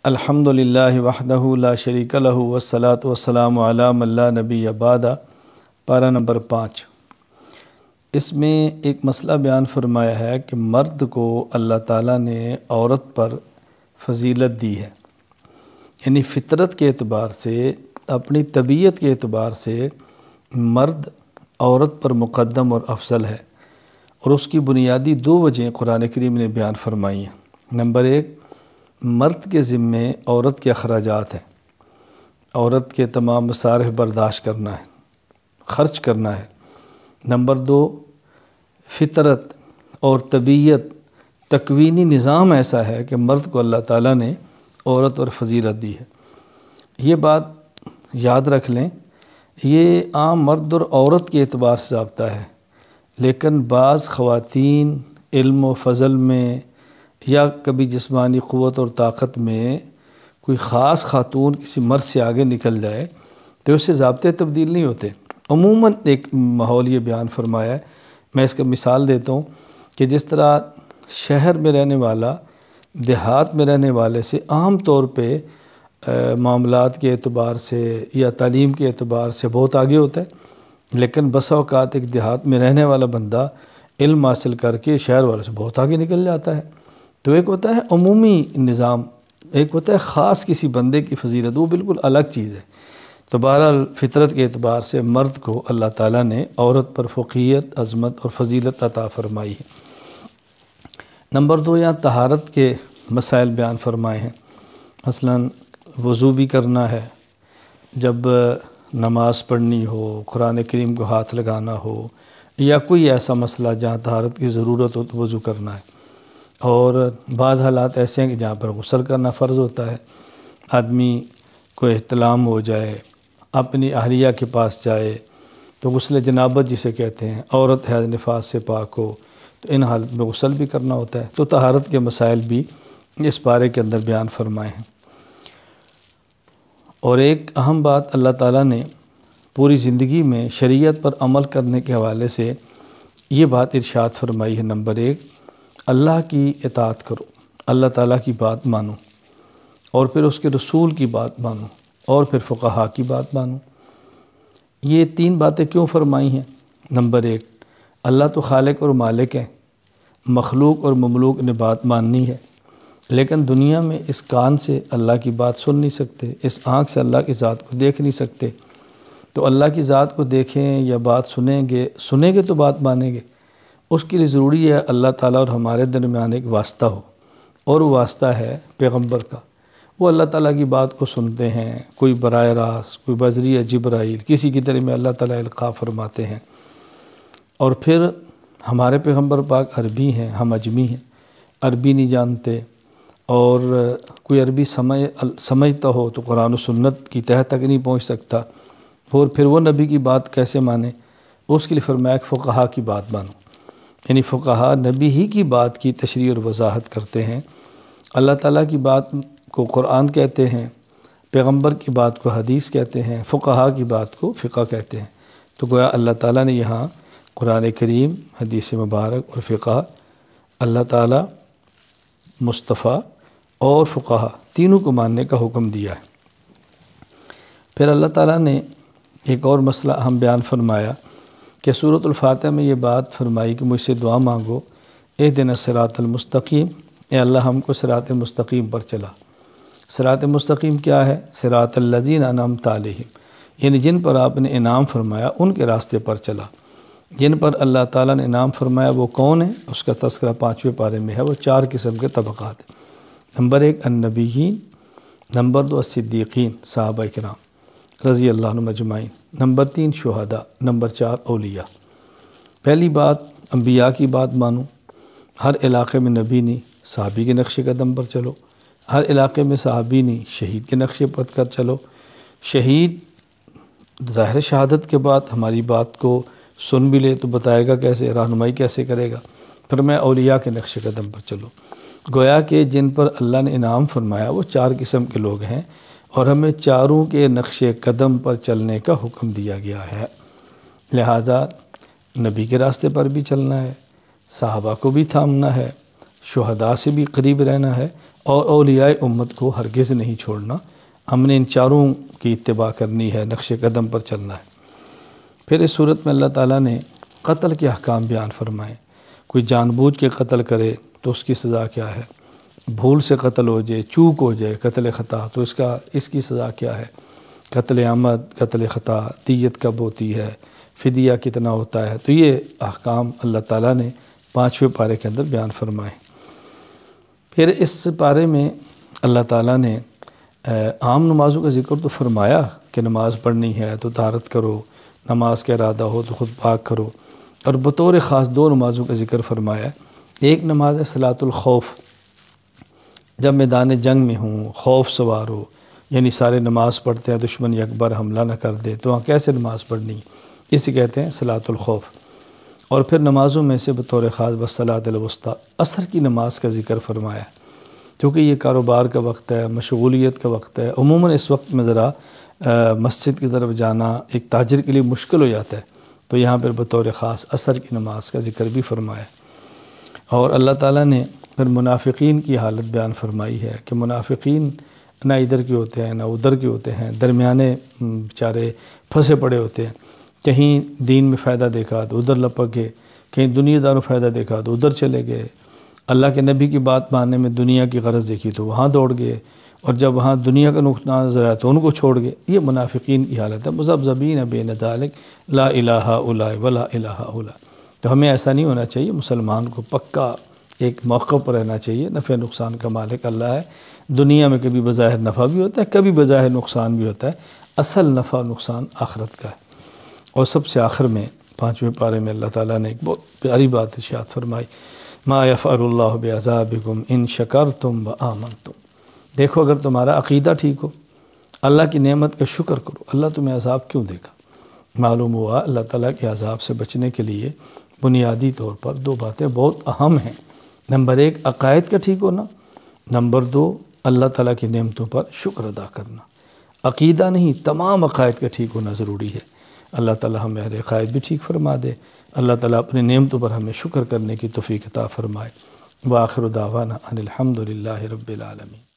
الحمدللہ وحدہ لا شریک لہ والصلاۃ والسلام علی من لا نبی بعد۔ پارہ نمبر 5۔ اس میں ایک مسئلہ بیان فرمایا ہے کہ مرد کو اللہ تعالیٰ نے عورت پر فضیلت دی ہے، یعنی فطرت کے اعتبار سے، اپنی طبیعت کے اعتبار سے مرد عورت پر مقدم اور افضل ہے، اور اس کی بنیادی 2 وجہیں قرآن کریم نے بیان فرمائی ہیں۔ نمبر 1، مرد کے ذمے عورت کے اخراجات ہیں، عورت کے تمام مصارف برداشت کرنا ہے، خرچ کرنا ہے۔ نمبر 2، فطرت اور طبیعت، تکوینی نظام ایسا ہے کہ مرد کو اللہ تعالیٰ نے عورت اور فضیلت دی ہے۔ یہ بات یاد رکھ لیں، یہ عام مرد اور عورت کے اعتبار سے ضابطہ ہے، لیکن بعض خواتین علم و فضل میں یا کبھی جسمانی قوت اور طاقت میں کوئی خاص خاتون کسی مرد سے آگے نکل جائے تو اس سے ضابطے تبدیل نہیں ہوتے۔ عموماً ایک ماحول یہ بیان فرمایا ہے، میں اس کا مثال دیتا ہوں کہ جس طرح شہر میں رہنے والا دیہات میں رہنے والے سے عام طور پہ معاملات کے اعتبار سے یا تعلیم کے اعتبار سے بہت آگے ہوتا ہے، لیکن بسا اوقات ایک دیہات میں رہنے والا بندہ علم حاصل کر کے شہر والے سے بہت آگے نکل جاتا ہے۔ تو ایک ہوتا ہے عمومی نظام، ایک ہوتا ہے خاص کسی بندے کی فضیلت، وہ بالکل الگ چیز ہے۔ تو بہرحال فطرت کے اعتبار سے مرد کو اللہ تعالیٰ نے عورت پر فوقیت، عظمت اور فضیلت عطا فرمائی ہے۔ نمبر 2، یہاں طہارت کے مسائل بیان فرمائے ہیں۔ مثلاً وضو بھی کرنا ہے، جب نماز پڑھنی ہو، قرآن کریم کو ہاتھ لگانا ہو، یا کوئی ایسا مسئلہ جہاں طہارت کی ضرورت ہو تو وضو کرنا ہے۔ اور بعض حالات ایسے ہیں کہ جہاں پر غسل کرنا فرض ہوتا ہے، آدمی کو احتلام ہو جائے، اپنی اہلیہ کے پاس جائے تو غسل جنابت جسے کہتے ہیں، عورت حیض نفاس سے پاک ہو تو ان حالت میں غسل بھی کرنا ہوتا ہے۔ تو طہارت کے مسائل بھی اس پارے کے اندر بیان فرمائے ہیں۔ اور ایک اہم بات اللہ تعالیٰ نے پوری زندگی میں شریعت پر عمل کرنے کے حوالے سے یہ بات ارشاد فرمائی ہے۔ نمبر 1، اللہ کی اطاعت کرو، اللہ تعالیٰ کی بات مانو، اور پھر اس کے رسول کی بات مانو، اور پھر فقہاء کی بات مانو۔ یہ 3 باتیں کیوں فرمائی ہیں؟ نمبر 1، اللہ تو خالق اور مالک ہیں، مخلوق اور مملوک نے بات ماننی ہے، لیکن دنیا میں اس کان سے اللہ کی بات سن نہیں سکتے، اس آنکھ سے اللہ کی ذات کو دیکھ نہیں سکتے۔ تو اللہ کی ذات کو دیکھیں یا بات سنیں گے تو بات مانیں گے۔ اس کے لیے ضروری ہے اللہ تعالیٰ اور ہمارے درمیان ایک واسطہ ہو، اور وہ واسطہ ہے پیغمبر کا۔ وہ اللہ تعالیٰ کی بات کو سنتے ہیں، کوئی براہ راست، کوئی بذریعہ جبرائیل، کسی کی طرح میں اللہ تعالیٰ القاء فرماتے ہیں۔ اور پھر ہمارے پیغمبر پاک عربی ہیں، ہم اجمی ہیں، عربی نہیں جانتے، اور کوئی عربی سمجھتا ہو تو قرآن و سنت کی تہہ تک نہیں پہنچ سکتا، اور پھر وہ نبی کی بات کیسے مانے؟ اس کے لیے فرمایا کہ فقہاء کی بات مانو، یعنی فقہاء نبی ہی کی بات کی تشریح اور وضاحت کرتے ہیں۔ اللہ تعالیٰ کی بات کو قرآن کہتے ہیں، پیغمبر کی بات کو حدیث کہتے ہیں، فقہاء کی بات کو فقہ کہتے ہیں۔ تو گویا اللہ تعالیٰ نے یہاں قرآن کریم، حدیث مبارک اور فقہ، اللہ تعالیٰ، مصطفیٰ اور فقہاء تینوں کو ماننے کا حکم دیا ہے۔ پھر اللہ تعالیٰ نے ایک اور مسئلہ اہم بیان فرمایا کہ سورۃ الفاتحہ میں یہ بات فرمائی کہ مجھ سے دعا مانگو، اہدنا الصراط المستقیم، اے اللہ ہم کو صراط مستقیم پر چلا۔ صراط مستقیم کیا ہے؟ صراط الذین انعمت علیہم، یعنی جن پر آپ نے انعام فرمایا ان کے راستے پر چلا۔ جن پر اللہ تعالیٰ نے انعام فرمایا وہ کون ہے؟ اس کا تذکرہ 5ویں پارے میں ہے۔ وہ 4 قسم کے طبقات ہیں۔ نمبر 1 النبیین، نمبر 2 الصدیقین، صحابہ کرام رضی اللہ عنہم اجمعین، نمبر 3 شہداء، نمبر 4 اولیاء۔ پہلی بات، انبیاء کی بات مانو، ہر علاقے میں نبی نہیں، صحابی کے نقش قدم پر چلو، ہر علاقے میں صحابی نہیں، شہید کے نقش قدم پر چلو۔ شہید ظاہر شہادت کے بعد ہماری بات کو سن بھی لے تو بتائے گا کیسے، رہنمائی کیسے کرے گا؟ پھر میں اولیاء کے نقش قدم پر چلو۔ گویا کہ جن پر اللہ نے انعام فرمایا وہ 4 قسم کے لوگ ہیں، اور ہمیں چاروں کے نقش قدم پر چلنے کا حکم دیا گیا ہے۔ لہذا نبی کے راستے پر بھی چلنا ہے، صحابہ کو بھی تھامنا ہے، شہداء سے بھی قریب رہنا ہے، اور اولیاء امت کو ہرگز نہیں چھوڑنا۔ ہم نے ان چاروں کی اتباع کرنی ہے، نقش قدم پر چلنا ہے۔ پھر اس صورت میں اللہ تعالیٰ نے قتل کے احکام بیان فرمائے۔ کوئی جان بوجھ کے قتل کرے تو اس کی سزا کیا ہے، بھول سے قتل ہو جائے، چوک ہو جائے، قتل خطا، تو اس کی سزا کیا ہے، قتل عمد، قتل خطا، دیت کب ہوتی ہے، فدیہ کتنا ہوتا ہے۔ تو یہ احکام اللہ تعالیٰ نے 5ویں پارے کے اندر بیان فرمائے۔ پھر اس پارے میں اللہ تعالیٰ نے عام نمازوں کا ذکر تو فرمایا کہ نماز پڑھنی ہے تو طہارت کرو، نماز کا ارادہ ہو تو خود پاک کرو، اور بطور خاص 2 نمازوں کا ذکر فرمایا۔ ایک نماز ہے صلاۃ الخوف، جب میدان جنگ میں ہوں، خوف سوار ہو، یعنی سارے نماز پڑھتے ہیں، دشمن اکبر حملہ نہ کر دے، تو وہاں کیسے نماز پڑھنی، اسے کہتے ہیں صلاۃ الخوف۔ اور پھر نمازوں میں سے بطور خاص والصلاۃ الوسطیٰ، عصر کی نماز کا ذکر فرمایا، کیونکہ یہ کاروبار کا وقت ہے، مشغولیت کا وقت ہے۔ عموماً اس وقت میں ذرا مسجد کی طرف جانا ایک تاجر کے لیے مشکل ہو جاتا ہے، تو یہاں پر بطور خاص عصر کی نماز کا ذکر بھی فرمایا۔ اور اللہ تعالیٰ نے پھر منافقین کی حالت بیان فرمائی ہے کہ منافقین نہ ادھر کے ہوتے ہیں نہ ادھر کے ہوتے ہیں، درمیانے بیچارے پھنسے پڑے ہوتے ہیں، کہیں دین میں فائدہ دیکھا تو ادھر لپک گئے، کہیں دنیا داروں فائدہ دیکھا تو ادھر چلے گئے، اللہ کے نبی کی بات ماننے میں دنیا کی غرض دیکھی تو وہاں دوڑ گئے، اور جب وہاں دنیا کا نقصان نظر آیا تو ان کو چھوڑ گئے۔ یہ منافقین کی حالت ہے، مذبذبین بین ذالک لا الہ الا ولا الہ الا۔ تو ہمیں ایسا نہیں ہونا چاہیے، مسلمان کو پکا ایک موقع پر رہنا چاہیے۔ نفع نقصان کا مالک اللہ ہے، دنیا میں کبھی بظاہر نفع بھی ہوتا ہے، کبھی بظاہر نقصان بھی ہوتا ہے، اصل نفع نقصان آخرت کا ہے۔ اور سب سے آخر میں 5ویں پارے میں اللہ تعالیٰ نے ایک بہت پیاری بات ارشاد فرمائی، ما یفعل اللہ بعذابکم ان شکرتم وآمنتم۔ دیکھو اگر تمہارا عقیدہ ٹھیک ہو، اللہ کی نعمت کا شکر کرو، اللہ تمہیں عذاب کیوں دے گا؟ معلوم ہوا اللہ تعالیٰ کے عذاب سے بچنے کے لیے بنیادی طور پر 2 باتیں بہت اہم ہیں۔ نمبر 1 عقائد کا ٹھیک ہونا، نمبر 2 اللہ تعالیٰ کی نعمتوں پر شکر ادا کرنا۔ عقیدہ نہیں، تمام عقائد کا ٹھیک ہونا ضروری ہے۔ اللہ تعالیٰ ہمیں عقائد بھی ٹھیک فرما دے، اللہ تعالیٰ اپنی نعمتوں پر ہمیں شکر کرنے کی توفیق عطا فرمائے۔ وآخر دعوانا ان الحمد للہ رب العالمین۔